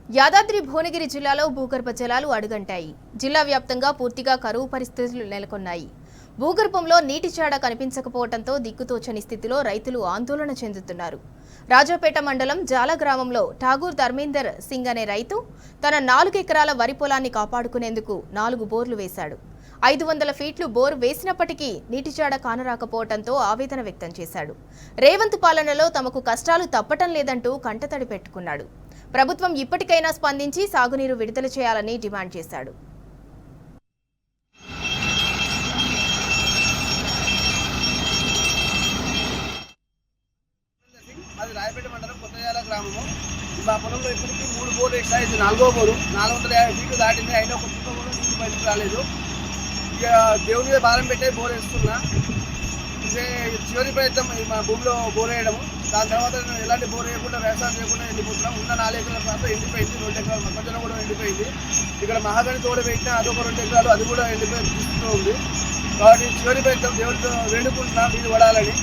యాదాద్రి భువనగిరి జిల్లాలో భూగర్భ జలాలు అడుగంటాయి. జిల్లా వ్యాప్తంగా పూర్తిగా కరువు పరిస్థితులు నెలకొన్నాయి. భూగర్భంలో నీటి చాడ కనిపించకపోవడంతో దిక్కుతోచని స్థితిలో రైతులు ఆందోళన చెందుతున్నారు. రాజాపేట మండలం జాల గ్రామంలో ఠాగూర్ ధర్మేందర్ సింగ్ అనే రైతు తన 4 ఎకరాల వరి పొలాన్ని కాపాడుకునేందుకు 4 బోర్లు వేశాడు. 500 ఫీట్లు బోరు వేసినప్పటికీ నీటి చాడ కానరాకపోవడంతో ఆవేదన వ్యక్తం చేశాడు. రేవంత్ పాలనలో తమకు కష్టాలు తప్పటం లేదంటూ కంటతడి పెట్టుకున్నాడు. ప్రభుత్వం ఇప్పటికైనా స్పందించి సాగునీరు విడుదల చేయాలని డిమాండ్ చేశాడు. అది రాయపేట మండలం కొత్తజాల గ్రామము. మా పొలంలో ఇప్పటికీ 3 బోర్లు వేసా. ఇది 4వ బోరు. 450 ఫీట్లు దాటింది. అయినా ఒక చుక్క కూడా నీళ్ళు బయటకు రాలేదు. ఇక దేవుని మీద భారం పెట్టే బోర్ వేస్తున్నా. ఇదే చివరి ప్రయత్నం మా భూమిలో బోర్ వేయడము. దాని తర్వాత ఎలాంటి బోర్ వేయకుండా వ్యవసాయం చేయకుండా ఎండిపోతున్నాం. ఉన్న 4 ఎకరాల ప్రాంతం ఎండిపోయింది. 2 ఎకరాలు మొక్కజొన్న కూడా ఎండిపోయింది. ఇక్కడ మహాగణి తోడ పెట్టినా అదొక 2 ఎకరాలు, అది కూడా ఎండిపోయి ఉంది. కాబట్టి చివరి ప్రయత్నం దేవుడితో వేడుకుంటున్నా నీళ్ళు పడాలని.